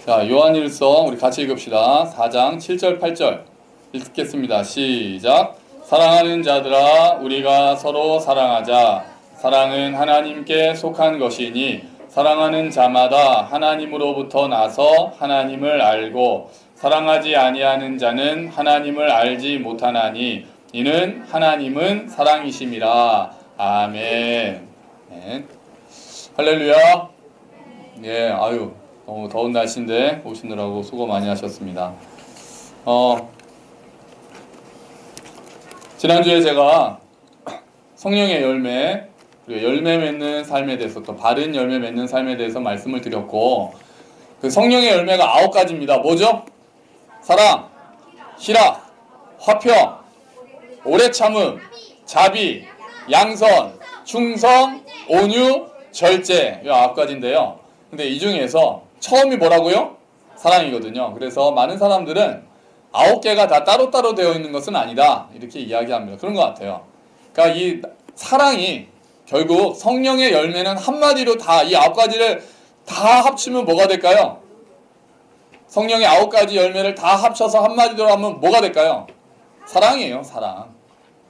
자, 요한일서 우리 같이 읽읍시다. 4장 7절 8절 읽겠습니다. 시작. 사랑하는 자들아, 우리가 서로 사랑하자. 사랑은 하나님께 속한 것이니 사랑하는 자마다 하나님으로부터 나서 하나님을 알고 사랑하지 아니하는 자는 하나님을 알지 못하나니 이는 하나님은 사랑이심이라. 아멘. 네. 할렐루야. 예, 아유, 너무 더운 날씨인데 오시느라고 수고 많이 하셨습니다. 지난주에 제가 성령의 열매, 그리고 열매 맺는 삶에 대해서, 또 바른 열매 맺는 삶에 대해서 말씀을 드렸고, 그 성령의 열매가 9가지입니다. 뭐죠? 사랑, 희락, 화평, 오래 참음, 자비, 양선, 충성, 온유, 절제. 이 9가지인데요. 근데 이 중에서 처음이 뭐라고요? 사랑이거든요. 그래서 많은 사람들은 9개가 다 따로따로 되어 있는 것은 아니다, 이렇게 이야기합니다. 그런 것 같아요. 그러니까 이 사랑이 결국 성령의 열매는 한마디로 다 이 9가지를 다 합치면 뭐가 될까요? 성령의 9가지 열매를 다 합쳐서 한마디로 하면 뭐가 될까요? 사랑이에요. 사랑.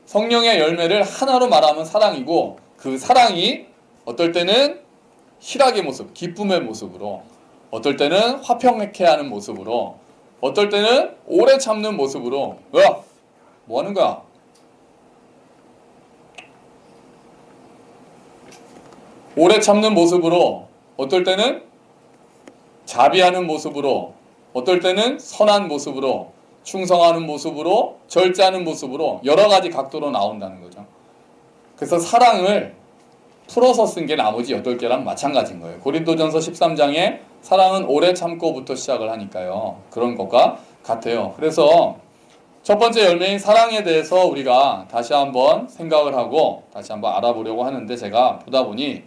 성령의 열매를 하나로 말하면 사랑이고, 그 사랑이 어떨 때는 희락의 모습, 기쁨의 모습으로, 어떨 때는 화평케 하는 모습으로, 어떨 때는 오래 참는 모습으로. 야, 뭐 하는 거야? 오래 참는 모습으로, 어떨 때는 자비하는 모습으로, 어떨 때는 선한 모습으로, 충성하는 모습으로, 절제하는 모습으로, 여러 가지 각도로 나온다는 거죠. 그래서 사랑을 풀어서 쓴 게 나머지 8개랑 마찬가지인 거예요. 고린도전서 13장에 사랑은 오래 참고부터 시작을 하니까요. 그런 것과 같아요. 그래서 첫 번째 열매인 사랑에 대해서 우리가 다시 한번 생각을 하고 다시 한번 알아보려고 하는데, 제가 보다 보니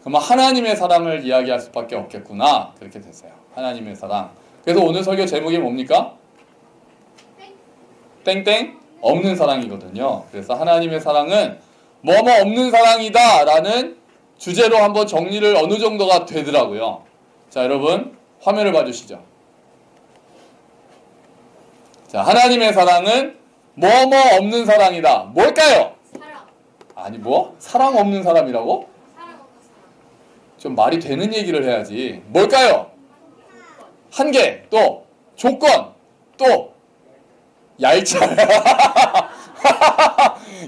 그러면 하나님의 사랑을 이야기할 수밖에 없겠구나, 그렇게 됐어요. 하나님의 사랑. 그래서 오늘 설교 제목이 뭡니까? 땡땡 없는 사랑이거든요. 그래서 하나님의 사랑은 뭐뭐 없는 사랑이다 라는 주제로 한번 정리를 어느 정도가 되더라고요. 자, 여러분 화면을 봐주시죠. 자, 하나님의 사랑은 뭐뭐 없는 사랑이다. 뭘까요? 사랑. 아니, 뭐? 사랑 없는 사람이라고? 사랑 없는 사람. 좀 말이 되는 얘기를 해야지. 뭘까요? 한계, 또 조건, 또 얄짤.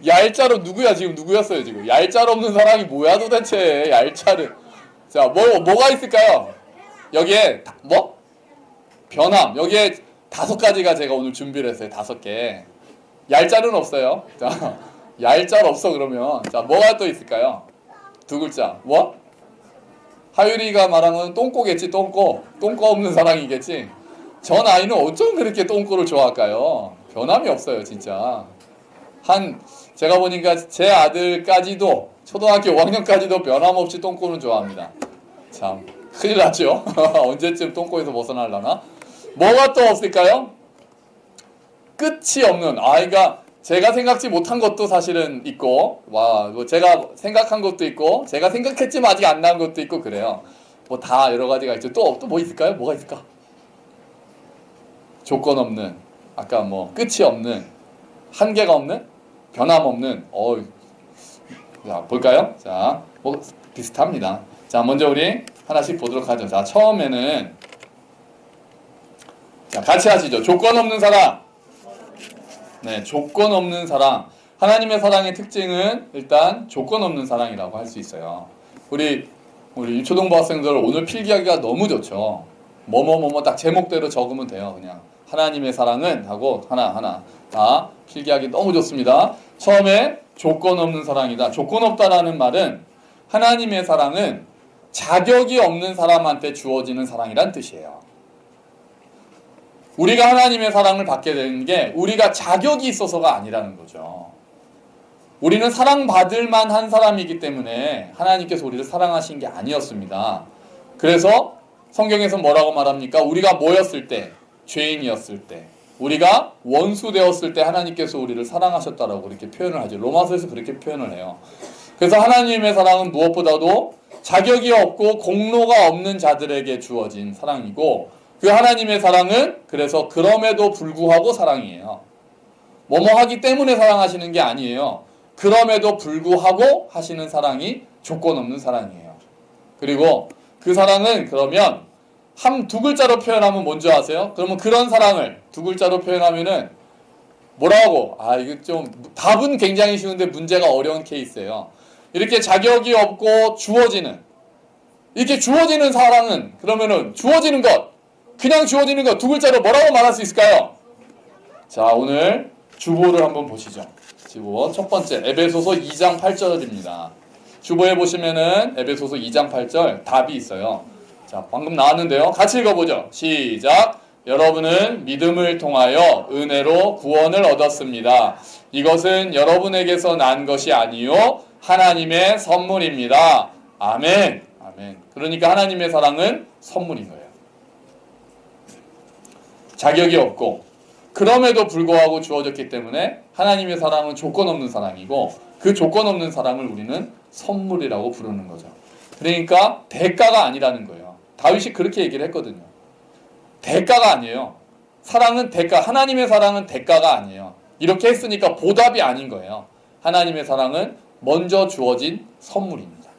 얄짤은 누구야? 지금 누구였어요? 지금 얄짤 없는 사랑이 뭐야 도대체? 얄짤은. 자, 뭐가 있을까요? 여기에 뭐? 변함. 여기에 5가지가 제가 오늘 준비를 했어요. 5개. 얄짤은 없어요. 자, 얄짤 없어 그러면. 자, 뭐가 또 있을까요? 2글자. 뭐? 하율이가 말한 건 똥꼬겠지. 똥꼬 없는 사랑이겠지. 전 아이는 어쩜 그렇게 똥꼬를 좋아할까요? 변함이 없어요, 진짜. 제가 보니까 제 아들까지도, 초등학교 5학년까지도 변함없이 똥꼬는 좋아합니다. 참 큰일 났죠. 언제쯤 똥꼬에서 벗어나려나? 뭐가 또 없을까요? 끝이 없는, 아이가 제가 생각지 못한 것도 사실은 있고, 뭐 제가 생각한 것도 있고, 제가 생각했지만 아직 안 나온 것도 있고, 그래요. 뭐 다 여러 가지가 있죠. 또 뭐 있을까요? 뭐가 있을까? 조건 없는, 아까 뭐 끝이 없는, 한계가 없는, 변함없는. 자, 볼까요? 자, 뭐 비슷합니다. 자, 먼저 우리 하나씩 보도록 하죠. 자, 처음에는, 자, 같이 하시죠. 조건 없는 사랑. 네, 조건 없는 사랑. 하나님의 사랑의 특징은 일단 조건 없는 사랑이라고 할 수 있어요. 우리 유초등부 학생들 오늘 필기하기가 너무 좋죠. 뭐뭐뭐뭐 딱 제목대로 적으면 돼요. 그냥 하나님의 사랑은 하고 하나 다 필기하기 너무 좋습니다. 처음에 조건 없는 사랑이다. 조건 없다라는 말은 하나님의 사랑은 자격이 없는 사람한테 주어지는 사랑이란 뜻이에요. 우리가 하나님의 사랑을 받게 되는 게 우리가 자격이 있어서가 아니라는 거죠. 우리는 사랑받을 만한 사람이기 때문에 하나님께서 우리를 사랑하신 게 아니었습니다. 그래서 성경에서 뭐라고 말합니까? 우리가 뭐였을 때? 죄인이었을 때, 우리가 원수 되었을 때 하나님께서 우리를 사랑하셨다라고 그렇게 표현을 하죠. 로마서에서 그렇게 표현을 해요. 그래서 하나님의 사랑은 무엇보다도 자격이 없고 공로가 없는 자들에게 주어진 사랑이고, 그 하나님의 사랑은 그래서 그럼에도 불구하고 사랑이에요. 뭐뭐 하기 때문에 사랑하시는 게 아니에요. 그럼에도 불구하고 하시는 사랑이 조건 없는 사랑이에요. 그리고 그 사랑은 그러면 두 글자로 표현하면 뭔지 아세요? 그러면 그런 사랑을 두 글자로 표현하면은 뭐라고? 이거 좀 답은 굉장히 쉬운데 문제가 어려운 케이스예요. 이렇게 자격이 없고 주어지는, 이렇게 주어지는 사랑은 그러면은 주어지는 것, 그냥 주어지는 것 두 글자로 뭐라고 말할 수 있을까요? 자, 오늘 주보를 한번 보시죠. 주보 첫 번째 에베소서 2장 8절입니다. 주보에 보시면은 에베소서 2장 8절 답이 있어요. 자, 방금 나왔는데요. 같이 읽어보죠. 시작. 여러분은 믿음을 통하여 은혜로 구원을 얻었습니다. 이것은 여러분에게서 난 것이 아니요 하나님의 선물입니다. 아멘. 아멘. 그러니까 하나님의 사랑은 선물인 거예요. 자격이 없고 그럼에도 불구하고 주어졌기 때문에 하나님의 사랑은 조건 없는 사랑이고 그 조건 없는 사랑을 우리는 선물이라고 부르는 거죠. 그러니까 대가가 아니라는 거예요. 다윗이 그렇게 얘기를 했거든요. 대가가 아니에요. 사랑은 대가, 하나님의 사랑은 대가가 아니에요. 이렇게 했으니까 보답이 아닌 거예요. 하나님의 사랑은 먼저 주어진 선물입니다.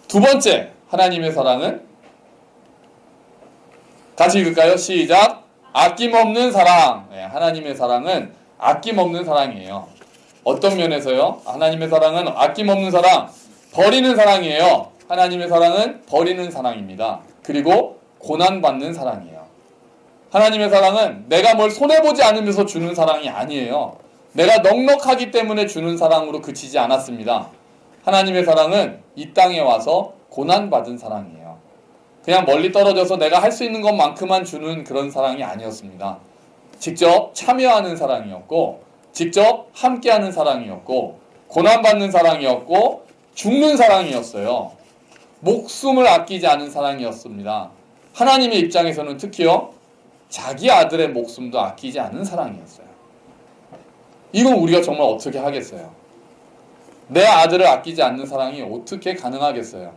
두 번째, 하나님의 사랑은 같이 읽을까요? 시작. 아낌없는 사랑. 네, 하나님의 사랑은 아낌없는 사랑이에요. 어떤 면에서요? 하나님의 사랑은 아낌없는 사랑, 버리는 사랑이에요. 하나님의 사랑은 버리는 사랑입니다. 그리고 고난받는 사랑이에요. 하나님의 사랑은 내가 뭘 손해보지 않으면서 주는 사랑이 아니에요. 내가 넉넉하기 때문에 주는 사랑으로 그치지 않았습니다. 하나님의 사랑은 이 땅에 와서 고난받은 사랑이에요. 그냥 멀리 떨어져서 내가 할 수 있는 것만큼만 주는 그런 사랑이 아니었습니다. 직접 참여하는 사랑이었고, 직접 함께하는 사랑이었고, 고난받는 사랑이었고, 죽는 사랑이었어요. 목숨을 아끼지 않은 사랑이었습니다. 하나님의 입장에서는 특히요, 자기 아들의 목숨도 아끼지 않은 사랑이었어요. 이건 우리가 정말 어떻게 하겠어요? 내 아들을 아끼지 않는 사랑이 어떻게 가능하겠어요?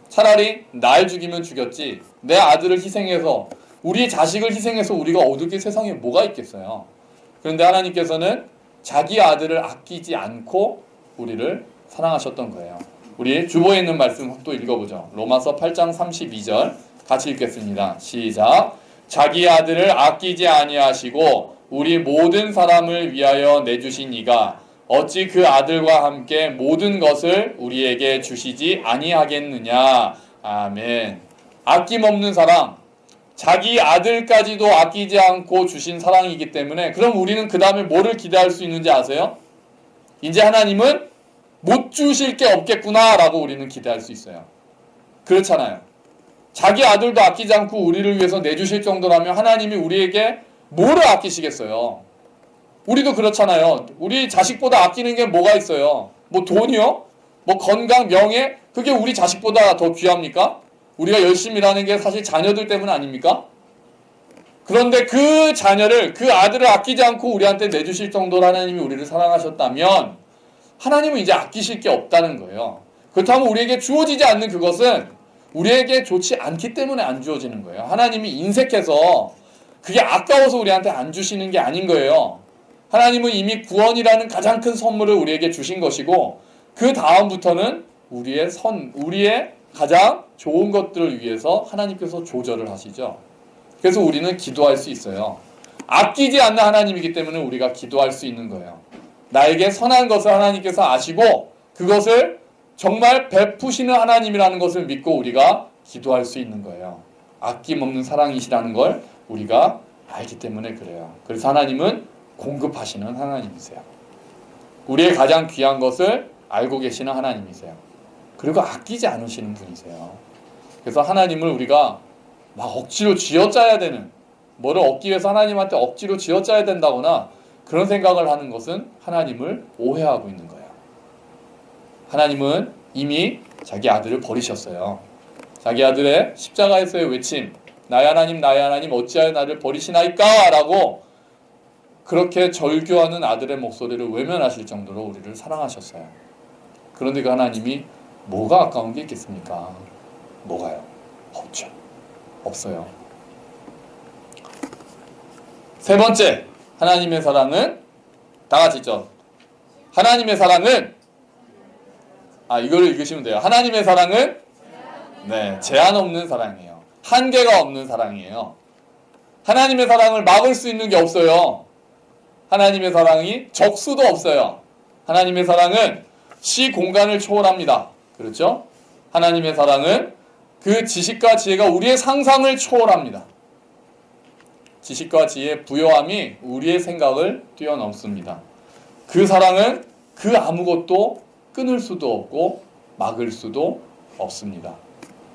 차라리 날 죽이면 죽였지 내 아들을 희생해서 우리 자식을 희생해서 우리가 얻을 게 세상에 뭐가 있겠어요? 그런데 하나님께서는 자기 아들을 아끼지 않고 우리를 사랑하셨던 거예요. 우리 주보에 있는 말씀 또 읽어보죠. 로마서 8장 32절 같이 읽겠습니다. 시작. 자기 아들을 아끼지 아니하시고 우리 모든 사람을 위하여 내주신 이가 어찌 그 아들과 함께 모든 것을 우리에게 주시지 아니하겠느냐. 아멘. 아낌없는 사랑, 자기 아들까지도 아끼지 않고 주신 사랑이기 때문에 그럼 우리는 그 다음에 뭐를 기대할 수 있는지 아세요? 이제 하나님은 못 주실 게 없겠구나 라고 우리는 기대할 수 있어요. 그렇잖아요. 자기 아들도 아끼지 않고 우리를 위해서 내주실 정도라면 하나님이 우리에게 뭐를 아끼시겠어요? 우리도 그렇잖아요. 우리 자식보다 아끼는 게 뭐가 있어요? 뭐 돈이요? 뭐 건강, 명예? 그게 우리 자식보다 더 귀합니까? 우리가 열심히 일하는 게 사실 자녀들 때문 아닙니까? 그런데 그 자녀를, 그 아들을 아끼지 않고 우리한테 내주실 정도로 하나님이 우리를 사랑하셨다면 하나님은 이제 아끼실 게 없다는 거예요. 그렇다면 우리에게 주어지지 않는 그것은 우리에게 좋지 않기 때문에 안 주어지는 거예요. 하나님이 인색해서 그게 아까워서 우리한테 안 주시는 게 아닌 거예요. 하나님은 이미 구원이라는 가장 큰 선물을 우리에게 주신 것이고 그 다음부터는 우리의 가장 좋은 것들을 위해서 하나님께서 조절을 하시죠. 그래서 우리는 기도할 수 있어요. 아끼지 않는 하나님이기 때문에 우리가 기도할 수 있는 거예요. 나에게 선한 것을 하나님께서 아시고 그것을 정말 베푸시는 하나님이라는 것을 믿고 우리가 기도할 수 있는 거예요. 아낌없는 사랑이시라는 걸 우리가 알기 때문에 그래요. 그래서 하나님은 공급하시는 하나님이세요. 우리의 가장 귀한 것을 알고 계시는 하나님이세요. 그리고 아끼지 않으시는 분이세요. 그래서 하나님을 우리가 막 억지로 쥐어짜야 되는, 뭐를 얻기 위해서 하나님한테 억지로 쥐어짜야 된다거나 그런 생각을 하는 것은 하나님을 오해하고 있는 거예요. 하나님은 이미 자기 아들을 버리셨어요. 자기 아들의 십자가에서의 외침, 나의 하나님 나의 하나님 어찌하여 나를 버리시나이까? 라고 그렇게 절규하는 아들의 목소리를 외면하실 정도로 우리를 사랑하셨어요. 그런데 그 하나님이 뭐가 아까운 게 있겠습니까? 뭐가요? 없죠. 없어요. 세 번째, 하나님의 사랑은 다 같이 있죠. 하나님의 사랑은 이거를 읽으시면 돼요. 하나님의 사랑은 제한 없는 사랑이에요. 한계가 없는 사랑이에요. 하나님의 사랑을 막을 수 있는 게 없어요. 하나님의 사랑이 적수도 없어요. 하나님의 사랑은 시 공간을 초월합니다. 그렇죠? 하나님의 사랑은 그 지식과 지혜가 우리의 상상을 초월합니다. 지식과 지혜의 부요함이 우리의 생각을 뛰어넘습니다. 그 사랑은 그 아무것도 끊을 수도 없고 막을 수도 없습니다.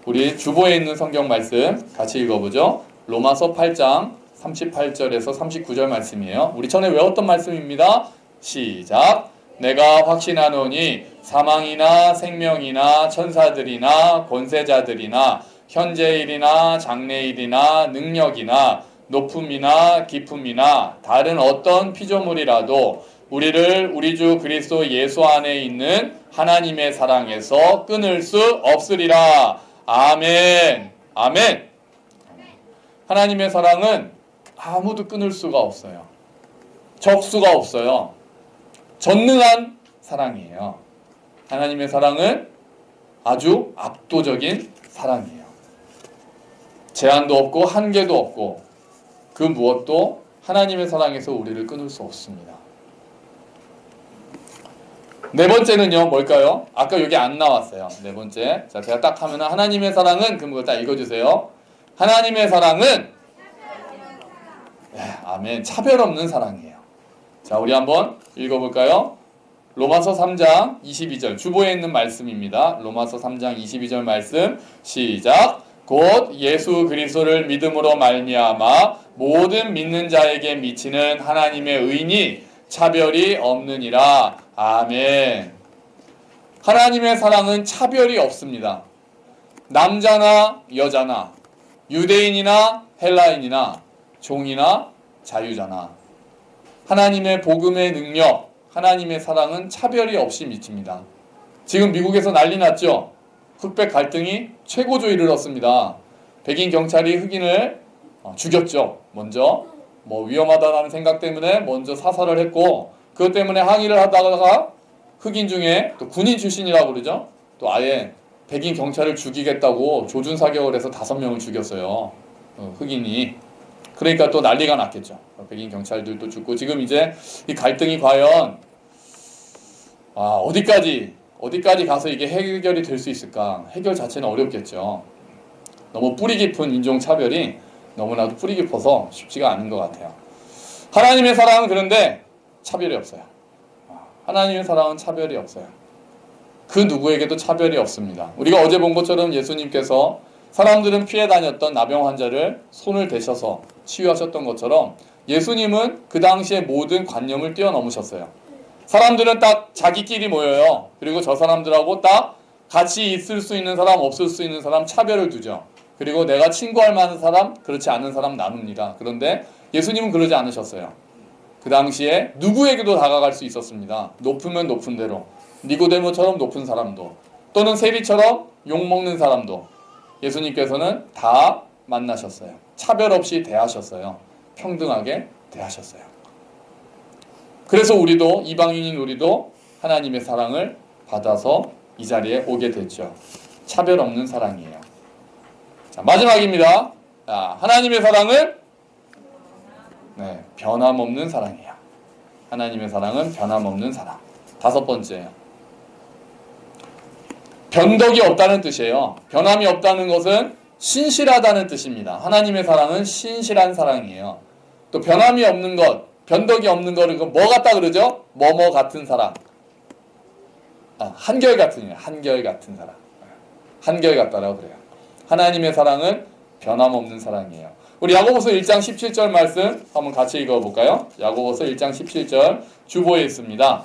우리 주보에 있는 성경 말씀 같이 읽어보죠. 로마서 8장 38절에서 39절 말씀이에요. 우리 전에 외웠던 말씀입니다. 시작. 내가 확신하노니 사망이나 생명이나 천사들이나 권세자들이나 현재일이나 장래일이나 능력이나 높음이나 깊음이나 다른 어떤 피조물이라도 우리를 우리 주 그리스도 예수 안에 있는 하나님의 사랑에서 끊을 수 없으리라. 아멘. 아멘. 하나님의 사랑은 아무도 끊을 수가 없어요. 적수가 없어요. 전능한 사랑이에요. 하나님의 사랑은 아주 압도적인 사랑이에요. 제한도 없고 한계도 없고 그 무엇도 하나님의 사랑에서 우리를 끊을 수 없습니다. 네 번째는요, 뭘까요? 아까 여기 안 나왔어요. 네 번째. 자, 제가 딱 하면 하나님의 사랑은 그거 딱 읽어주세요. 하나님의 사랑은 아멘. 차별 없는 사랑이에요. 자, 우리 한번 읽어볼까요? 로마서 3장 22절 주보에 있는 말씀입니다. 로마서 3장 22절 말씀 시작. 곧 예수 그리스도를 믿음으로 말미암아 모든 믿는 자에게 미치는 하나님의 의인이 차별이 없느니라. 아멘. 하나님의 사랑은 차별이 없습니다. 남자나 여자나 유대인이나 헬라인이나 종이나 자유자나 하나님의 복음의 능력, 하나님의 사랑은 차별이 없이 미칩니다. 지금 미국에서 난리 났죠? 흑백 갈등이 최고조에 이르렀습니다. 백인 경찰이 흑인을 죽였죠. 먼저 위험하다는 생각 때문에 먼저 사살을 했고 그것 때문에 항의를 하다가 흑인 중에 또 군인 출신이라고 그러죠. 또 아예 백인 경찰을 죽이겠다고 조준사격을 해서 5명을 죽였어요. 흑인이. 그러니까 또 난리가 났겠죠. 백인 경찰들도 죽고 지금 이제 이 갈등이 과연 어디까지 가서 이게 해결이 될 수 있을까? 해결 자체는 어렵겠죠. 너무 뿌리 깊은 인종차별이 너무나도 뿌리 깊어서 쉽지가 않은 것 같아요. 하나님의 사랑은 그런데 차별이 없어요. 하나님의 사랑은 차별이 없어요. 그 누구에게도 차별이 없습니다. 우리가 어제 본 것처럼 예수님께서 사람들은 피해 다녔던 나병 환자를 손을 대셔서 치유하셨던 것처럼 예수님은 그 당시의 모든 관념을 뛰어넘으셨어요. 사람들은 딱 자기끼리 모여요. 그리고 저 사람들하고 딱 같이 있을 수 있는 사람, 없을 수 있는 사람 차별을 두죠. 그리고 내가 친구할 만한 사람, 그렇지 않은 사람 나눕니다. 그런데 예수님은 그러지 않으셨어요. 그 당시에 누구에게도 다가갈 수 있었습니다. 높으면 높은 대로. 니고데모처럼 높은 사람도 또는 세리처럼 욕먹는 사람도 예수님께서는 다 만나셨어요. 차별 없이 대하셨어요. 평등하게 대하셨어요. 그래서 우리도 이방인인 우리도 하나님의 사랑을 받아서 이 자리에 오게 됐죠. 차별 없는 사랑이에요. 자, 마지막입니다. 자, 하나님의 사랑은 변함없는 사랑이에요. 하나님의 사랑은 변함없는 사랑. 5번째예요. 변덕이 없다는 뜻이에요. 변함이 없다는 것은 신실하다는 뜻입니다. 하나님의 사랑은 신실한 사랑이에요. 또 변함이 없는 것, 변덕이 없는 거를 뭐 같다 그러죠? 뭐뭐 같은 사랑. 한결같은 사랑. 한결같다라고 그래요. 하나님의 사랑은 변함없는 사랑이에요. 우리 야고보서 1장 17절 말씀 한번 같이 읽어볼까요? 야고보서 1장 17절 주보에 있습니다.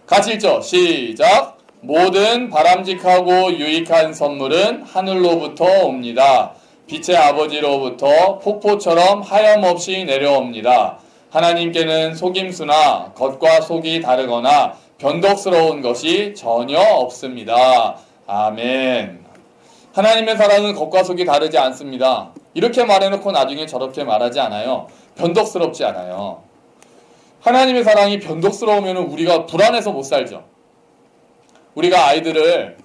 같이 읽죠. 시작. 모든 바람직하고 유익한 선물은 하늘로부터 옵니다. 빛의 아버지로부터 폭포처럼 하염없이 내려옵니다. 하나님께는 속임수나 겉과 속이 다르거나 변덕스러운 것이 전혀 없습니다. 아멘. 하나님의 사랑은 겉과 속이 다르지 않습니다. 이렇게 말해놓고 나중에 저렇게 말하지 않아요. 변덕스럽지 않아요. 하나님의 사랑이 변덕스러우면 우리가 불안해서 못 살죠. 우리가 아이들을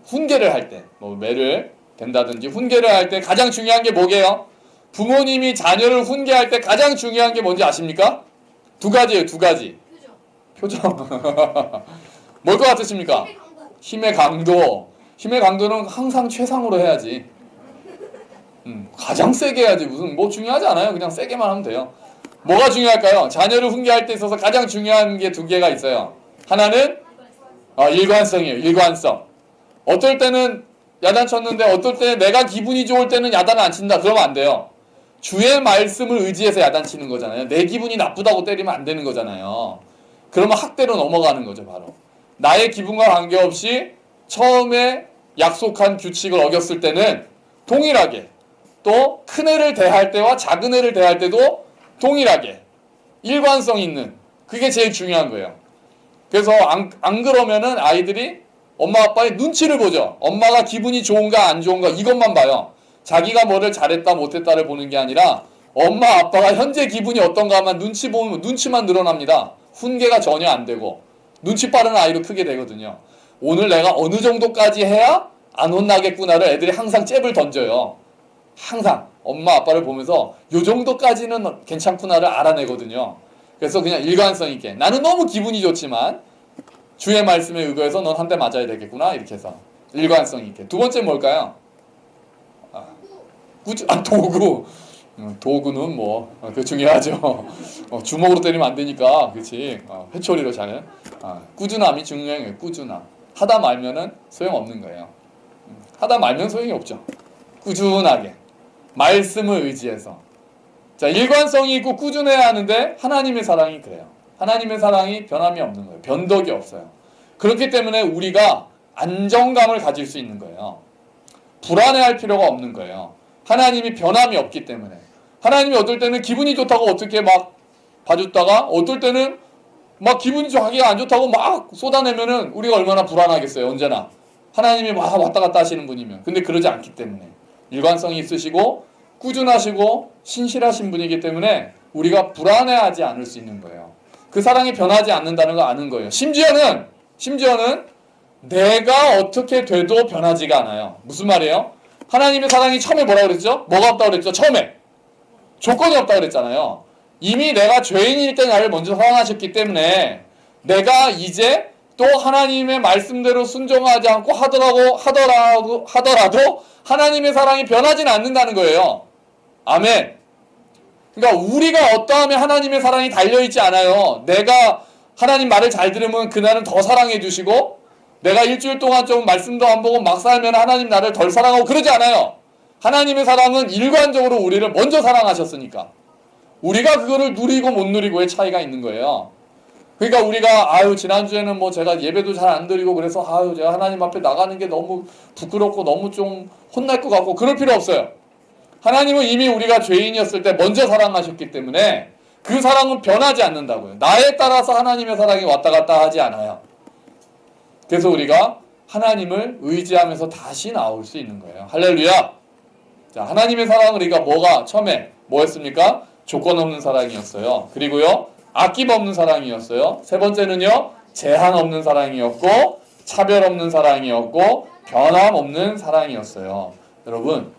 훈계를 할 때, 매를 된다든지 훈계를 할 때 가장 중요한 게 뭐게요? 부모님이 자녀를 훈계할 때 가장 중요한 게 뭔지 아십니까? 두 가지예요, 두 가지. 표정. 뭘 것 같으십니까? 힘의 강도. 힘의 강도는 항상 최상으로 해야지. 가장 세게 해야지. 무슨 중요하지 않아요. 그냥 세게만 하면 돼요. 뭐가 중요할까요? 자녀를 훈계할 때 있어서 가장 중요한 게 두 개가 있어요. 하나는 일관성이에요. 일관성. 어떨 때는 야단쳤는데 어떨 때 내가 기분이 좋을 때는 야단을 안 친다. 그러면 안 돼요. 주의 말씀을 의지해서 야단치는 거잖아요. 내 기분이 나쁘다고 때리면 안 되는 거잖아요. 그러면 학대로 넘어가는 거죠. 바로. 나의 기분과 관계없이 처음에 약속한 규칙을 어겼을 때는 동일하게, 또 큰 애를 대할 때와 작은 애를 대할 때도 동일하게 일관성 있는, 그게 제일 중요한 거예요. 그래서 안 그러면은 아이들이 엄마 아빠의 눈치를 보죠. 엄마가 기분이 좋은가 안 좋은가 이것만 봐요. 자기가 뭐를 잘했다 못했다를 보는 게 아니라 엄마 아빠가 현재 기분이 어떤가만 눈치만 늘어납니다. 훈계가 전혀 안 되고 눈치 빠른 아이로 크게 되거든요. 오늘 내가 어느 정도까지 해야 안 혼나겠구나를 애들이 항상 잽을 던져요. 항상 엄마 아빠를 보면서 요 정도까지는 괜찮구나를 알아내거든요. 그래서 그냥 일관성 있게, 나는 너무 기분이 좋지만 주의 말씀에 의거해서 넌 한 대 맞아야 되겠구나, 이렇게 해서 일관성 있게. 두 번째 뭘까요? 도구. 도구는 그 중요하죠. 주먹으로 때리면 안 되니까, 그렇지. 회초리로 잘. 꾸준함이 중요해요. 꾸준함. 하다 말면은 소용없는 거예요. 하다 말면 소용이 없죠. 꾸준하게 말씀을 의지해서. 자, 일관성이 있고 꾸준해야 하는데 하나님의 사랑이 그래요. 하나님의 사랑이 변함이 없는 거예요. 변덕이 없어요. 그렇기 때문에 우리가 안정감을 가질 수 있는 거예요. 불안해할 필요가 없는 거예요. 하나님이 변함이 없기 때문에. 하나님이 어떨 때는 기분이 좋다고 어떻게 막 봐줬다가 어떨 때는 막 기분이 자기가 안 좋다고 막 쏟아내면은 우리가 얼마나 불안하겠어요. 언제나 하나님이 막 왔다 갔다 하시는 분이면. 근데 그러지 않기 때문에 일관성이 있으시고 꾸준하시고 신실하신 분이기 때문에 우리가 불안해하지 않을 수 있는 거예요. 그 사랑이 변하지 않는다는 걸 아는 거예요. 심지어는 내가 어떻게 돼도 변하지가 않아요. 무슨 말이에요? 하나님의 사랑이 처음에 뭐라고 그랬죠? 뭐가 없다고 그랬죠? 처음에 조건이 없다고 그랬잖아요. 이미 내가 죄인일 때 나를 먼저 사랑하셨기 때문에 내가 이제 또 하나님의 말씀대로 순종하지 않고 하더라도 하나님의 사랑이 변하지는 않는다는 거예요. 아멘. 그러니까 우리가 어떠하면 하나님의 사랑이 달려있지 않아요. 내가 하나님 말을 잘 들으면 그날은 더 사랑해 주시고, 내가 일주일 동안 좀 말씀도 안 보고 막 살면 하나님 나를 덜 사랑하고 그러지 않아요. 하나님의 사랑은 일관적으로 우리를 먼저 사랑하셨으니까 우리가 그거를 누리고 못 누리고의 차이가 있는 거예요. 그러니까 우리가 지난주에는 제가 예배도 잘 안 드리고 그래서 제가 하나님 앞에 나가는 게 너무 부끄럽고 너무 좀 혼날 것 같고, 그럴 필요 없어요. 하나님은 이미 우리가 죄인이었을 때 먼저 사랑하셨기 때문에 그 사랑은 변하지 않는다고요. 나에 따라서 하나님의 사랑이 왔다 갔다 하지 않아요. 그래서 우리가 하나님을 의지하면서 다시 나올 수 있는 거예요. 할렐루야. 자, 하나님의 사랑은 우리가 처음에 뭐였습니까? 조건 없는 사랑이었어요. 그리고요, 아낌없는 사랑이었어요. 세 번째는요, 제한 없는 사랑이었고, 차별 없는 사랑이었고, 변함 없는 사랑이었어요. 여러분,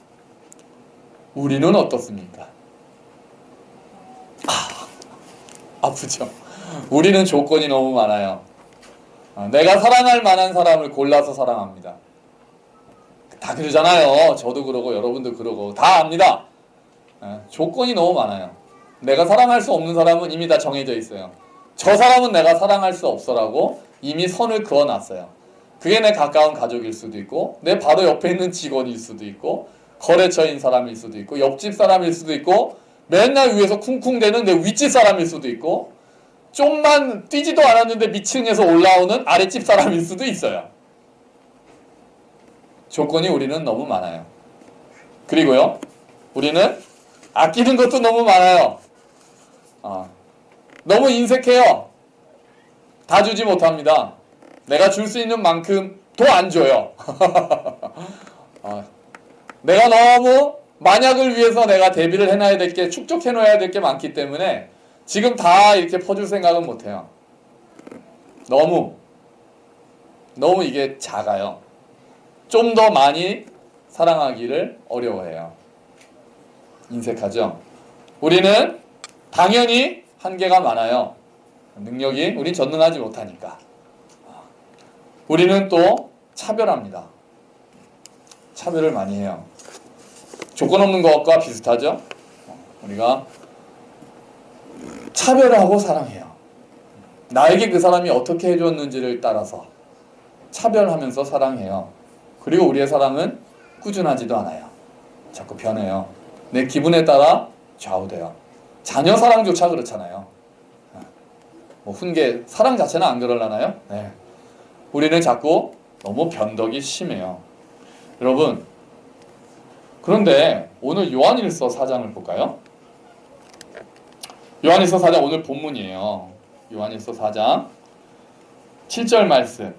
우리는 어떻습니까? 아프죠? 우리는 조건이 너무 많아요. 내가 사랑할 만한 사람을 골라서 사랑합니다. 다 그러잖아요. 저도 그러고 여러분도 그러고 다 압니다. 조건이 너무 많아요. 내가 사랑할 수 없는 사람은 이미 다 정해져 있어요. 저 사람은 내가 사랑할 수 없어라고 이미 선을 그어놨어요. 그게 내 가까운 가족일 수도 있고, 내 바로 옆에 있는 직원일 수도 있고, 거래처인 사람일 수도 있고, 옆집 사람일 수도 있고, 맨날 위에서 쿵쿵대는 내 윗집 사람일 수도 있고, 좀만 뛰지도 않았는데 미층에서 올라오는 아랫집 사람일 수도 있어요. 조건이 우리는 너무 많아요. 그리고요, 우리는 아끼는 것도 너무 많아요. 너무 인색해요. 다 주지 못합니다. 내가 줄 수 있는 만큼 더 안 줘요. 내가 너무 만약을 위해서 내가 대비를 해놔야 될 게, 축적해놓아야 될 게 많기 때문에 지금 다 이렇게 퍼줄 생각은 못해요. 너무 이게 작아요. 좀 더 많이 사랑하기를 어려워해요. 인색하죠? 우리는 당연히 한계가 많아요. 능력이 우린 전능하지 못하니까. 우리는 또 차별합니다. 차별을 많이 해요. 조건 없는 것과 비슷하죠? 우리가 차별하고 사랑해요. 나에게 그 사람이 어떻게 해줬는지를 따라서 차별하면서 사랑해요. 그리고 우리의 사랑은 꾸준하지도 않아요. 자꾸 변해요. 내 기분에 따라 좌우돼요. 자녀 사랑조차 그렇잖아요. 뭐 훈계, 사랑 자체는 안 그러려나요? 네. 우리는 자꾸 너무 변덕이 심해요. 여러분, 그런데 오늘 요한일서 4장을 볼까요? 요한일서 4장 오늘 본문이에요. 요한일서 4장 7절 말씀,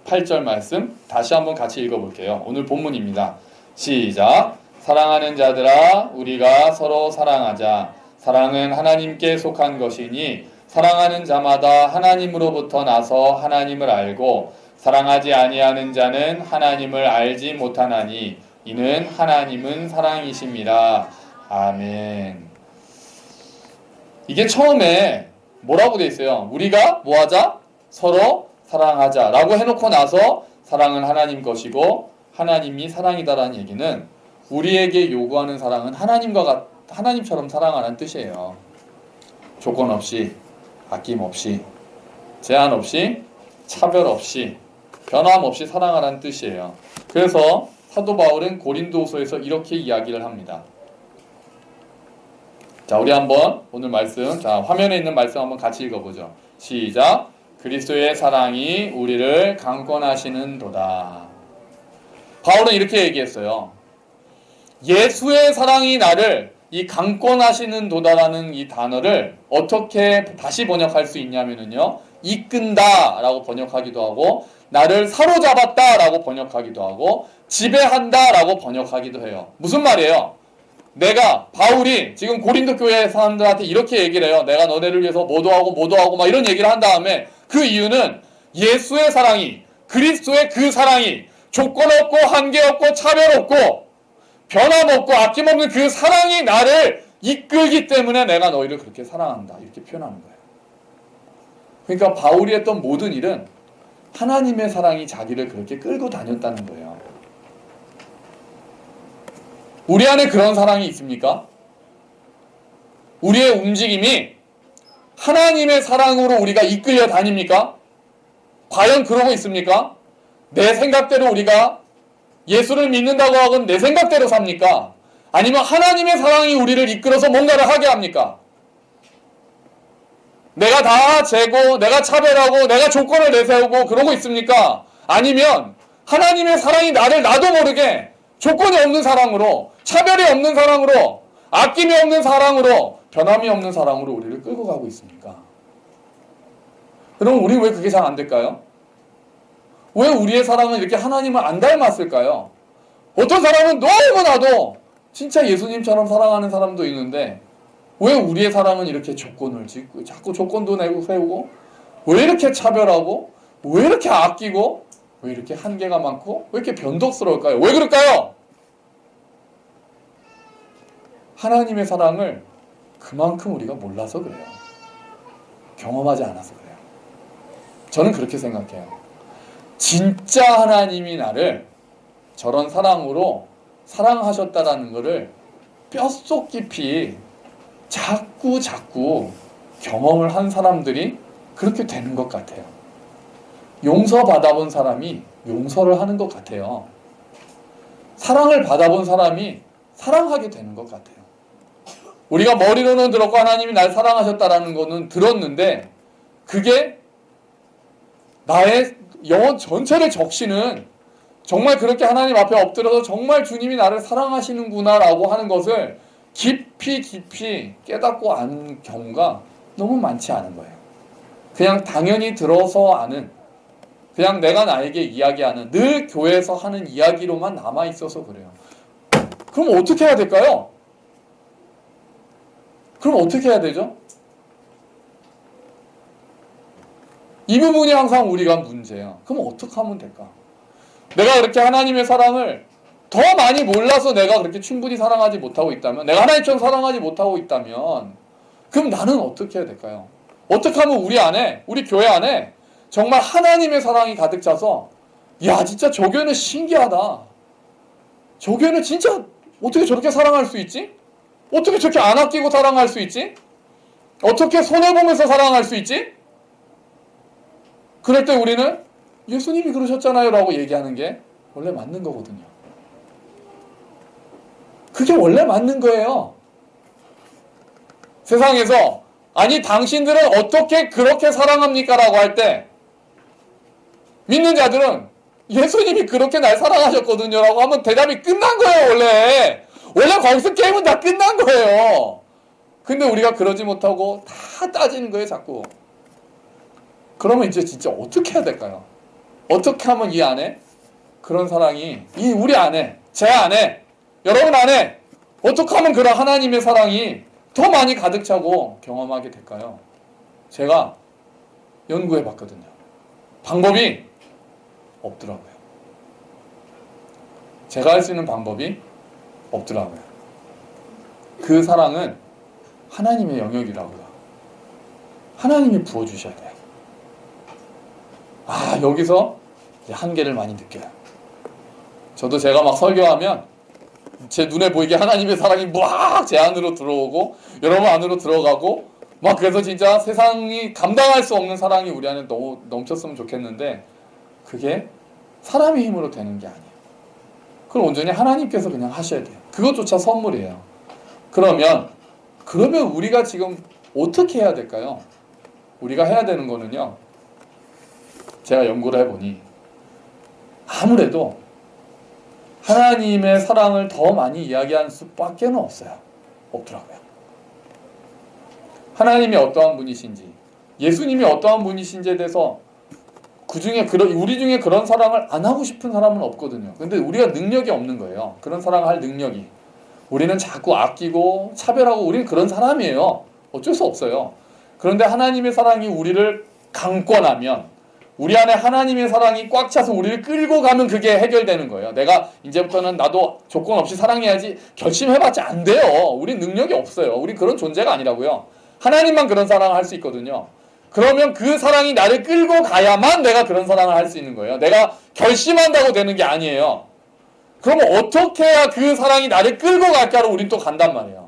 8절 말씀 다시 한번 같이 읽어볼게요. 오늘 본문입니다. 시작. 사랑하는 자들아, 우리가 서로 사랑하자. 사랑은 하나님께 속한 것이니 사랑하는 자마다 하나님으로부터 나서 하나님을 알고 사랑하지 아니하는 자는 하나님을 알지 못하나니 이는 하나님은 사랑이십니다. 아멘. 이게 처음에 뭐라고 돼 있어요? 우리가 뭐하자? 서로 사랑하자 라고 해놓고 나서 사랑은 하나님 것이고 하나님이 사랑이다라는 얘기는 우리에게 요구하는 사랑은 하나님처럼 사랑하라는 뜻이에요. 조건 없이, 아낌 없이, 제한 없이, 차별 없이, 변함 없이 사랑하라는 뜻이에요. 그래서 사도 바울은 고린도후서에서 이렇게 이야기를 합니다. 자, 우리 한번 오늘 말씀, 자, 화면에 있는 말씀 한번 같이 읽어보죠. 시작. 그리스도의 사랑이 우리를 강권하시는도다. 바울은 이렇게 얘기했어요. 예수의 사랑이 나를, 이 강권하시는도다라는 이 단어를 어떻게 다시 번역할 수 있냐면요, 이끈다 라고 번역하기도 하고 나를 사로잡았다 라고 번역하기도 하고 지배한다 라고 번역하기도 해요. 무슨 말이에요? 바울이 지금 고린도 교회 사람들한테 이렇게 얘기를 해요. 내가 너네를 위해서 뭐도 하고 막 이런 얘기를 한 다음에 그 이유는 예수의 사랑이, 그리스도의 그 사랑이 조건 없고 한계 없고 차별 없고 변함없고 아낌없는 그 사랑이 나를 이끌기 때문에 내가 너희를 그렇게 사랑한다. 이렇게 표현하는 거예요. 그러니까 바울이 했던 모든 일은 하나님의 사랑이 자기를 그렇게 끌고 다녔다는 거예요. 우리 안에 그런 사랑이 있습니까? 우리의 움직임이 하나님의 사랑으로 우리가 이끌려 다닙니까? 과연 그러고 있습니까? 내 생각대로 우리가 예수를 믿는다고 하고는 내 생각대로 삽니까? 아니면 하나님의 사랑이 우리를 이끌어서 뭔가를 하게 합니까? 내가 다 재고, 내가 차별하고, 내가 조건을 내세우고 그러고 있습니까? 아니면 하나님의 사랑이 나를 나도 모르게 조건이 없는 사랑으로, 차별이 없는 사랑으로, 아낌이 없는 사랑으로, 변함이 없는 사랑으로 우리를 끌고 가고 있습니까? 그럼 우리 왜 그게 잘 안 될까요? 왜 우리의 사랑은 이렇게 하나님을 안 닮았을까요? 어떤 사람은 너무나도 진짜 예수님처럼 사랑하는 사람도 있는데 왜 우리의 사랑은 이렇게 조건을 짓고 자꾸 조건도 내고 세우고 왜 이렇게 차별하고 왜 이렇게 아끼고 왜 이렇게 한계가 많고 왜 이렇게 변덕스러울까요? 왜 그럴까요? 하나님의 사랑을 그만큼 우리가 몰라서 그래요. 경험하지 않아서 그래요. 저는 그렇게 생각해요. 진짜 하나님이 나를 저런 사랑으로 사랑하셨다라는 것을 뼛속 깊이 자꾸 경험을 한 사람들이 그렇게 되는 것 같아요. 용서받아본 사람이 용서를 하는 것 같아요. 사랑을 받아본 사람이 사랑하게 되는 것 같아요. 우리가 머리로는 들었고 하나님이 날 사랑하셨다라는 거는 들었는데 그게 나의 영혼 전체를 적시는 정말 그렇게 하나님 앞에 엎드려서 정말 주님이 나를 사랑하시는구나 라고 하는 것을 깊이 깨닫고 아는 경우가 너무 많지 않은 거예요. 그냥 당연히 들어서 아는 그냥 내가 나에게 이야기하는 늘 교회에서 하는 이야기로만 남아있어서 그래요. 그럼 어떻게 해야 될까요? 그럼 어떻게 해야 되죠? 이 부분이 항상 우리가 문제야. 그럼 어떻게 하면 될까? 내가 그렇게 하나님의 사랑을 더 많이 몰라서 내가 그렇게 충분히 사랑하지 못하고 있다면, 내가 하나님처럼 사랑하지 못하고 있다면, 그럼 나는 어떻게 해야 될까요? 어떻게 하면 우리 안에, 우리 교회 안에 정말 하나님의 사랑이 가득 차서, 야, 진짜 저 교회는 신기하다. 저 교회는 진짜 어떻게 저렇게 사랑할 수 있지? 어떻게 저렇게 안 아끼고 사랑할 수 있지? 어떻게 손해보면서 사랑할 수 있지? 그럴 때 우리는 예수님이 그러셨잖아요 라고 얘기하는 게 원래 맞는 거거든요. 그게 원래 맞는 거예요. 세상에서 아니 당신들은 어떻게 그렇게 사랑합니까? 라고 할 때 믿는 자들은 예수님이 그렇게 날 사랑하셨거든요 라고 하면 대답이 끝난 거예요. 원래 거기서 게임은 다 끝난 거예요. 근데 우리가 그러지 못하고 다 따지는 거예요 자꾸. 그러면 이제 진짜 어떻게 해야 될까요? 어떻게 하면 이 안에 그런 사랑이 이 우리 안에, 제 안에, 여러분 안에 어떻게 하면 그런 하나님의 사랑이 더 많이 가득 차고 경험하게 될까요? 제가 연구해 봤거든요. 방법이 없더라고요. 제가 할 수 있는 방법이 없더라고요. 그 사랑은 하나님의 영역이라고요. 하나님이 부어주셔야 돼요. 아, 여기서 이제 한계를 많이 느껴요. 저도 제가 막 설교하면 제 눈에 보이게 하나님의 사랑이 막 제 안으로 들어오고 여러분 안으로 들어가고 막 그래서 진짜 세상이 감당할 수 없는 사랑이 우리 안에 넘쳤으면 좋겠는데 그게 사람의 힘으로 되는 게 아니에요. 그걸 온전히 하나님께서 그냥 하셔야 돼요. 그것조차 선물이에요. 그러면 우리가 지금 어떻게 해야 될까요? 우리가 해야 되는 거는요. 제가 연구를 해보니 아무래도 하나님의 사랑을 더 많이 이야기하는 수밖에 없더라고요. 하나님이 어떠한 분이신지, 예수님이 어떠한 분이신지에 대해서 우리 중에 그런 사랑을 안 하고 싶은 사람은 없거든요. 근데 우리가 능력이 없는 거예요. 그런 사랑을 할 능력이. 우리는 자꾸 아끼고 차별하고 우리는 그런 사람이에요. 어쩔 수 없어요. 그런데 하나님의 사랑이 우리를 강권하면 우리 안에 하나님의 사랑이 꽉 차서 우리를 끌고 가면 그게 해결되는 거예요. 내가 이제부터는 나도 조건 없이 사랑해야지 결심해봤자 안 돼요. 우리 능력이 없어요. 우리 그런 존재가 아니라고요. 하나님만 그런 사랑을 할 수 있거든요. 그러면 그 사랑이 나를 끌고 가야만 내가 그런 사랑을 할 수 있는 거예요. 내가 결심한다고 되는 게 아니에요. 그러면 어떻게 해야 그 사랑이 나를 끌고 갈까로 우린 또 간단 말이에요.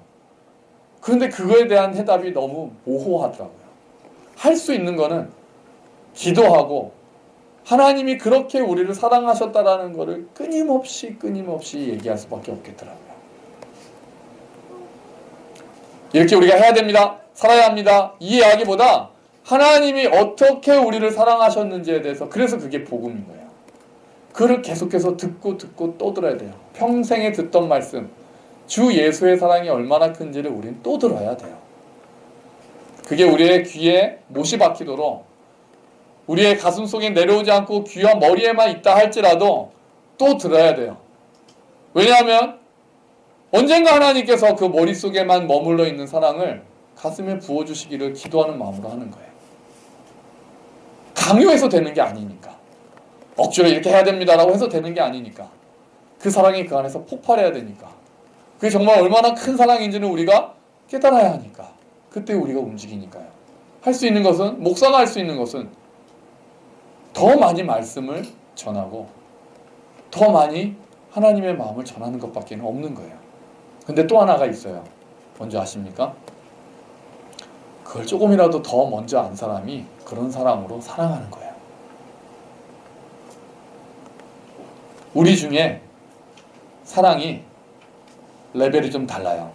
그런데 그거에 대한 해답이 너무 모호하더라고요. 할 수 있는 거는 기도하고 하나님이 그렇게 우리를 사랑하셨다라는 것을 끊임없이 얘기할 수밖에 없겠더라고요. 이렇게 우리가 해야 됩니다. 살아야 합니다. 이 이야기보다 하나님이 어떻게 우리를 사랑하셨는지에 대해서 그래서 그게 복음인 거예요. 그를 계속해서 듣고 또 들어야 돼요. 평생에 듣던 말씀 주 예수의 사랑이 얼마나 큰지를 우린 또 들어야 돼요. 그게 우리의 귀에 못이 박히도록 우리의 가슴 속에 내려오지 않고 귀와 머리에만 있다 할지라도 또 들어야 돼요. 왜냐하면 언젠가 하나님께서 그 머릿속에만 머물러 있는 사랑을 가슴에 부어주시기를 기도하는 마음으로 하는 거예요. 강요해서 되는 게 아니니까. 억지로 이렇게 해야 됩니다라고 해서 되는 게 아니니까. 그 사랑이 그 안에서 폭발해야 되니까. 그게 정말 얼마나 큰 사랑인지는 우리가 깨달아야 하니까. 그때 우리가 움직이니까요. 할 수 있는 것은, 목사가 할 수 있는 것은 더 많이 말씀을 전하고 더 많이 하나님의 마음을 전하는 것밖에 없는 거예요. 근데 또 하나가 있어요. 뭔지 아십니까? 그걸 조금이라도 더 먼저 안 사람이 그런 사람으로 사랑하는 거예요. 우리 중에 사랑이 레벨이 좀 달라요.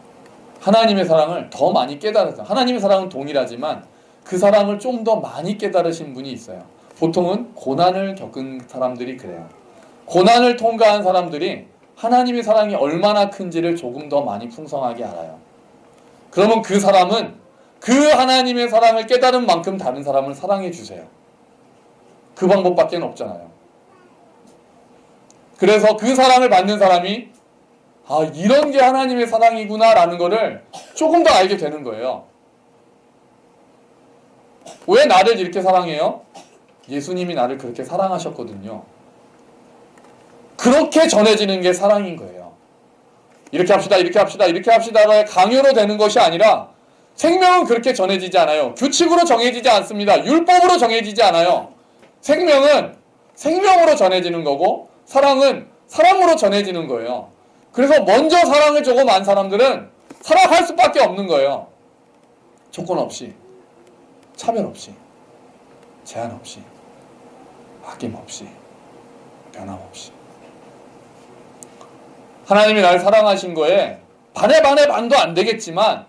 하나님의 사랑을 더 많이 깨달았어요. 하나님의 사랑은 동일하지만 그 사랑을 좀 더 많이 깨달으신 분이 있어요. 보통은 고난을 겪은 사람들이 그래요. 고난을 통과한 사람들이 하나님의 사랑이 얼마나 큰지를 조금 더 많이 풍성하게 알아요. 그러면 그 사람은 그 하나님의 사랑을 깨달은 만큼 다른 사람을 사랑해 주세요. 그 방법밖에 없잖아요. 그래서 그 사랑을 받는 사람이 이런 게 하나님의 사랑이구나 라는 거를 조금 더 알게 되는 거예요. 왜 나를 이렇게 사랑해요? 예수님이 나를 그렇게 사랑하셨거든요. 그렇게 전해지는 게 사랑인 거예요. 이렇게 합시다, 이렇게 합시다, 이렇게 합시다가 강요로 되는 것이 아니라 생명은 그렇게 전해지지 않아요. 규칙으로 정해지지 않습니다. 율법으로 정해지지 않아요. 생명은 생명으로 전해지는 거고 사랑은 사랑으로 전해지는 거예요. 그래서 먼저 사랑을 조금 안 사람들은 사랑할 수밖에 없는 거예요. 조건 없이, 차별 없이, 제한 없이, 아낌 없이, 변함 없이. 하나님이 날 사랑하신 거에 반의 반도 안 되겠지만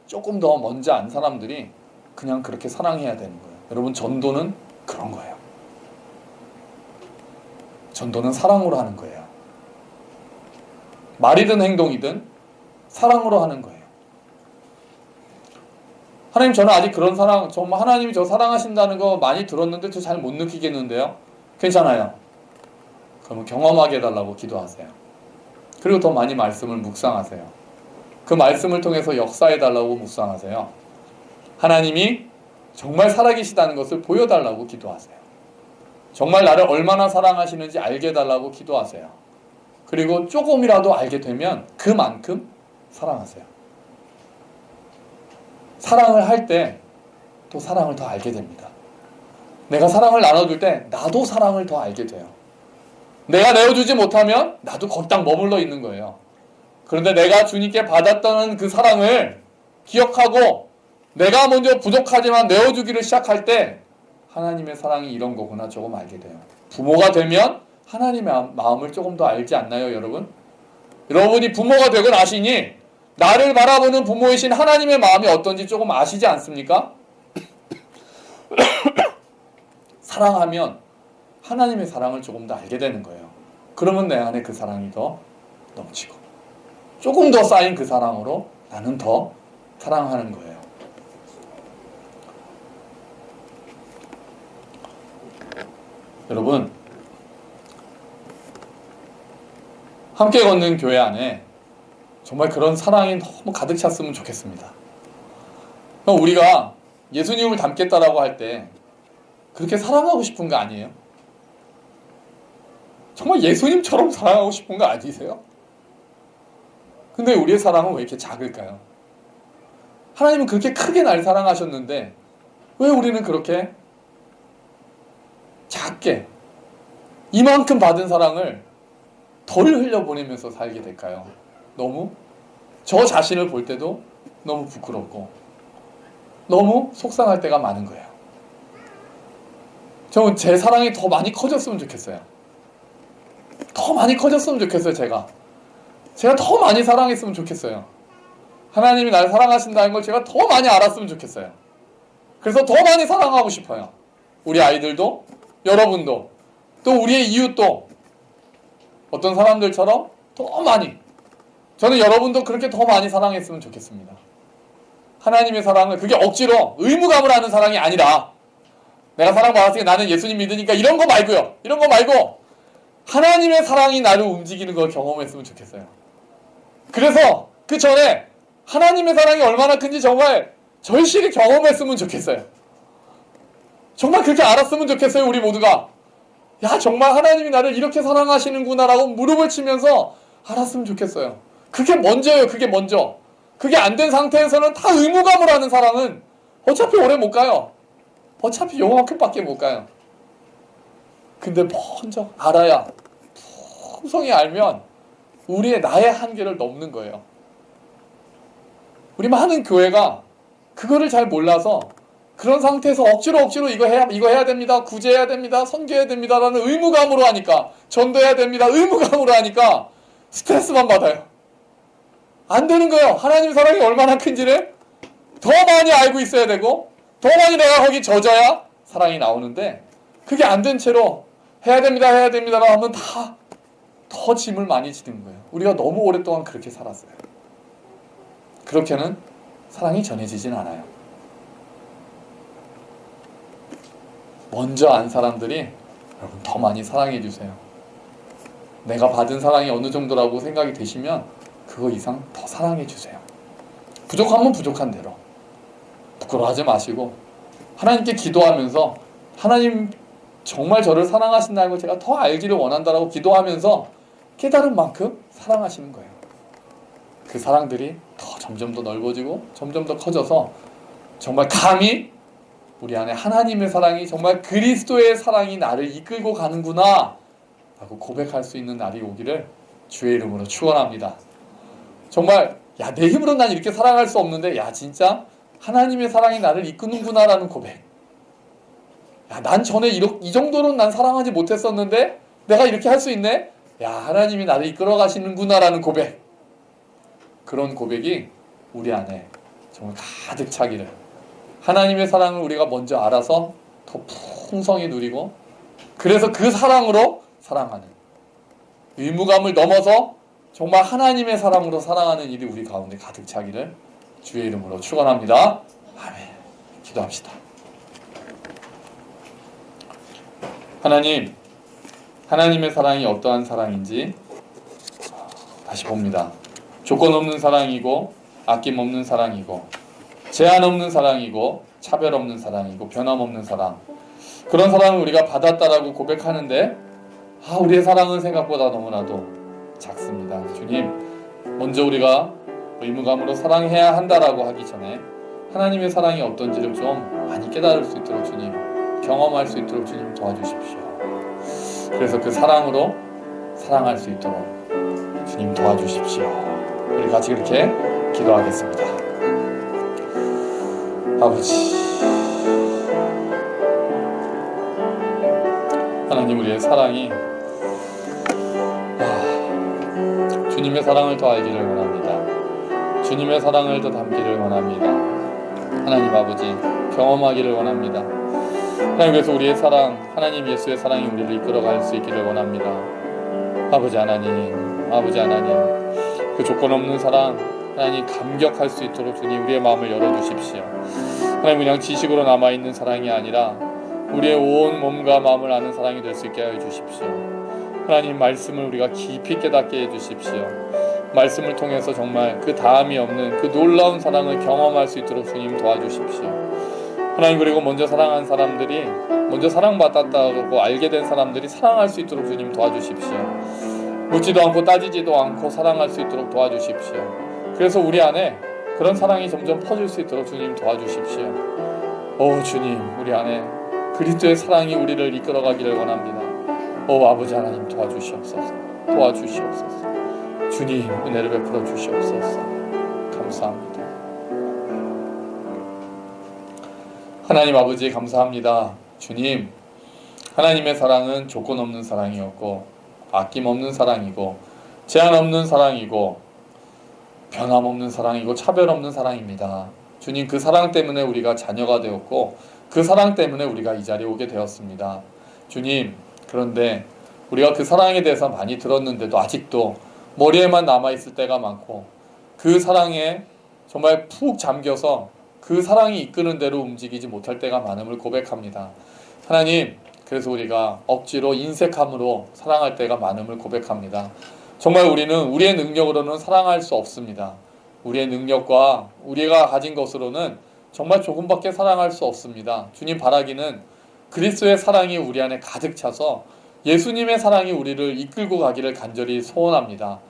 조금 더 먼저 안 사람들이 그냥 그렇게 사랑해야 되는 거예요. 여러분, 전도는 그런 거예요. 전도는 사랑으로 하는 거예요. 말이든 행동이든 사랑으로 하는 거예요. 하나님, 저는 아직 그런 사랑, 정말 하나님이 저 사랑하신다는 거 많이 들었는데 저 잘 못 느끼겠는데요. 괜찮아요. 그러면 경험하게 해달라고 기도하세요. 그리고 더 많이 말씀을 묵상하세요. 그 말씀을 통해서 역사해달라고 묵상하세요. 하나님이 정말 살아계시다는 것을 보여달라고 기도하세요. 정말 나를 얼마나 사랑하시는지 알게 해달라고 기도하세요. 그리고 조금이라도 알게 되면 그만큼 사랑하세요. 사랑을 할 때 또 사랑을 더 알게 됩니다. 내가 사랑을 나눠줄 때 나도 사랑을 더 알게 돼요. 내가 내어주지 못하면 나도 거기 딱 머물러 있는 거예요. 그런데 내가 주님께 받았던 그 사랑을 기억하고 내가 먼저 부족하지만 내어주기를 시작할 때 하나님의 사랑이 이런 거구나 조금 알게 돼요. 부모가 되면 하나님의 마음을 조금 더 알지 않나요, 여러분? 여러분이 부모가 되고 나시니 나를 바라보는 부모이신 하나님의 마음이 어떤지 조금 아시지 않습니까? 사랑하면 하나님의 사랑을 조금 더 알게 되는 거예요. 그러면 내 안에 그 사랑이 더 넘치고 조금 더 쌓인 그 사랑으로 나는 더 사랑하는 거예요. 여러분, 함께 걷는 교회 안에 정말 그런 사랑이 너무 가득 찼으면 좋겠습니다. 우리가 예수님을 닮겠다라고 할 때 그렇게 사랑하고 싶은 거 아니에요? 정말 예수님처럼 사랑하고 싶은 거 아니세요? 근데 우리의 사랑은 왜 이렇게 작을까요? 하나님은 그렇게 크게 날 사랑하셨는데 왜 우리는 그렇게 작게 이만큼 받은 사랑을 덜 흘려보내면서 살게 될까요? 너무 저 자신을 볼 때도 너무 부끄럽고 너무 속상할 때가 많은 거예요. 저는 제 사랑이 더 많이 커졌으면 좋겠어요. 더 많이 커졌으면 좋겠어요. 제가 더 많이 사랑했으면 좋겠어요. 하나님이 나를 사랑하신다는 걸 제가 더 많이 알았으면 좋겠어요. 그래서 더 많이 사랑하고 싶어요. 우리 아이들도, 여러분도, 또 우리의 이웃도 어떤 사람들처럼 더 많이, 저는 여러분도 그렇게 더 많이 사랑했으면 좋겠습니다. 하나님의 사랑을 그게 억지로 의무감을 하는 사랑이 아니라 내가 사랑받았으니까 나는 예수님 믿으니까 이런 거 말고요. 이런 거 말고 하나님의 사랑이 나를 움직이는 걸 경험했으면 좋겠어요. 그래서 그 전에 하나님의 사랑이 얼마나 큰지 정말 절실히 경험했으면 좋겠어요. 정말 그렇게 알았으면 좋겠어요. 우리 모두가 야, 정말 하나님이 나를 이렇게 사랑하시는구나 라고 무릎을 치면서 알았으면 좋겠어요. 그게 먼저예요. 그게 먼저. 그게 안 된 상태에서는 다 의무감을 하는 사랑은 어차피 오래 못 가요. 어차피 요만큼밖에 못 가요. 근데 먼저 알아야, 풍성히 알면 우리의 나의 한계를 넘는 거예요. 우리 많은 교회가 그거를 잘 몰라서 그런 상태에서 억지로 이거 해야 됩니다. 구제해야 됩니다. 선교해야 됩니다. 라는 의무감으로 하니까, 전도해야 됩니다. 의무감으로 하니까 스트레스만 받아요. 안 되는 거예요. 하나님 사랑이 얼마나 큰지를 더 많이 알고 있어야 되고 더 많이 내가 거기 젖어야 사랑이 나오는데 그게 안 된 채로 해야 됩니다 라고 하면 더 짐을 많이 지는 거예요. 우리가 너무 오랫동안 그렇게 살았어요. 그렇게는 사랑이 전해지진 않아요. 먼저 안 사람들이 여러분 더 많이 사랑해 주세요. 내가 받은 사랑이 어느 정도라고 생각이 되시면 그거 이상 더 사랑해 주세요. 부족하면 부족한 대로 부끄러워하지 마시고 하나님께 기도하면서 하나님 정말 저를 사랑하신다는 걸 제가 더 알기를 원한다라고 기도하면서 깨달은 만큼 사랑하시는 거예요. 그 사랑들이 더 점점 더 넓어지고 점점 더 커져서 정말 감히 우리 안에 하나님의 사랑이 정말 그리스도의 사랑이 나를 이끌고 가는구나 라고 고백할 수 있는 날이 오기를 주의 이름으로 축원합니다. 정말 야, 내 힘으로 난 이렇게 사랑할 수 없는데 야, 진짜 하나님의 사랑이 나를 이끄는구나 라는 고백. 야, 난 전에 이 정도로는 난 사랑하지 못했었는데 내가 이렇게 할 수 있네? 야, 하나님이 나를 이끌어 가시는구나 라는 고백. 그런 고백이 우리 안에 정말 가득 차기를, 하나님의 사랑을 우리가 먼저 알아서 더 풍성히 누리고 그래서 그 사랑으로 사랑하는, 의무감을 넘어서 정말 하나님의 사랑으로 사랑하는 일이 우리 가운데 가득 차기를 주의 이름으로 축원합니다. 아멘. 기도합시다. 하나님, 하나님의 사랑이 어떠한 사랑인지 다시 봅니다. 조건 없는 사랑이고 아낌 없는 사랑이고 제한 없는 사랑이고 차별 없는 사랑이고 변함없는 사랑. 그런 사랑을 우리가 받았다라고 고백하는데 우리의 사랑은 생각보다 너무나도 작습니다. 주님, 먼저 우리가 의무감으로 사랑해야 한다라고 하기 전에 하나님의 사랑이 어떤지를 좀 많이 깨달을 수 있도록 주님, 경험할 수 있도록 주님 도와주십시오. 그래서 그 사랑으로 사랑할 수 있도록 주님 도와주십시오. 우리 같이 그렇게 기도하겠습니다. 아버지, 하나님, 우리의 사랑이 주님의 사랑을 더 알기를 원합니다. 주님의 사랑을 더 담기를 원합니다. 하나님 아버지, 경험하기를 원합니다. 하나님, 그래서 우리의 사랑, 하나님 예수의 사랑이 우리를 이끌어갈 수 있기를 원합니다. 아버지 하나님, 아버지 하나님, 그 조건 없는 사랑, 하나님 감격할 수 있도록 주님 우리의 마음을 열어주십시오. 하나님, 그냥 지식으로 남아있는 사랑이 아니라 우리의 온 몸과 마음을 아는 사랑이 될 수 있게 하여 주십시오. 하나님, 말씀을 우리가 깊이 깨닫게 해주십시오. 말씀을 통해서 정말 그 다음이 없는 그 놀라운 사랑을 경험할 수 있도록 주님 도와주십시오. 하나님, 그리고 먼저 사랑한 사람들이, 먼저 사랑받았다고 알게 된 사람들이 사랑할 수 있도록 주님 도와주십시오. 묻지도 않고 따지지도 않고 사랑할 수 있도록 도와주십시오. 그래서 우리 안에 그런 사랑이 점점 퍼질 수 있도록 주님 도와주십시오. 오 주님, 우리 안에 그리스도의 사랑이 우리를 이끌어가기를 원합니다. 오 아버지 하나님, 도와주시옵소서. 도와주시옵소서. 주님, 은혜를 베풀어 주시옵소서. 감사합니다. 하나님 아버지, 감사합니다. 주님, 하나님의 사랑은 조건 없는 사랑이었고 아낌 없는 사랑이고 제한 없는 사랑이고 변함없는 사랑이고 차별 없는 사랑입니다. 주님, 그 사랑 때문에 우리가 자녀가 되었고 그 사랑 때문에 우리가 이 자리에 오게 되었습니다. 주님, 그런데 우리가 그 사랑에 대해서 많이 들었는데도 아직도 머리에만 남아있을 때가 많고 그 사랑에 정말 푹 잠겨서 그 사랑이 이끄는 대로 움직이지 못할 때가 많음을 고백합니다. 하나님, 그래서 우리가 억지로 인색함으로 사랑할 때가 많음을 고백합니다. 정말 우리는 우리의 능력으로는 사랑할 수 없습니다. 우리의 능력과 우리가 가진 것으로는 정말 조금밖에 사랑할 수 없습니다. 주님, 바라기는 그리스도의 사랑이 우리 안에 가득 차서 예수님의 사랑이 우리를 이끌고 가기를 간절히 소원합니다.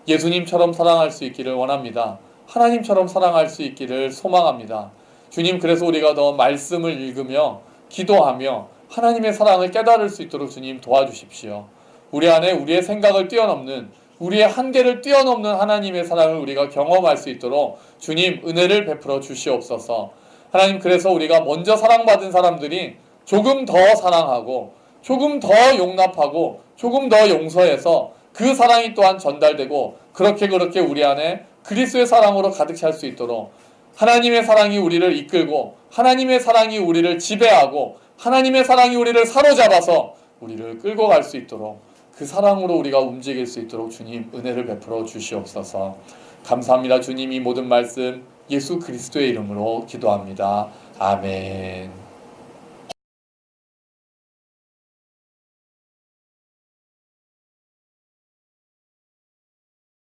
예수님처럼 사랑할 수 있기를 원합니다. 하나님처럼 사랑할 수 있기를 소망합니다. 주님, 그래서 우리가 더 말씀을 읽으며 기도하며 하나님의 사랑을 깨달을 수 있도록 주님 도와주십시오. 우리 안에 우리의 생각을 뛰어넘는, 우리의 한계를 뛰어넘는 하나님의 사랑을 우리가 경험할 수 있도록 주님 은혜를 베풀어 주시옵소서. 하나님, 그래서 우리가 먼저 사랑받은 사람들이 조금 더 사랑하고 조금 더 용납하고 조금 더 용서해서 그 사랑이 또한 전달되고 그렇게 우리 안에 그리스도의 사랑으로 가득 찰 수 있도록 하나님의 사랑이 우리를 이끌고 하나님의 사랑이 우리를 지배하고 하나님의 사랑이 우리를 사로잡아서 우리를 끌고 갈 수 있도록 그 사랑으로 우리가 움직일 수 있도록 주님 은혜를 베풀어 주시옵소서. 감사합니다. 주님, 이 모든 말씀 예수 그리스도의 이름으로 기도합니다. 아멘.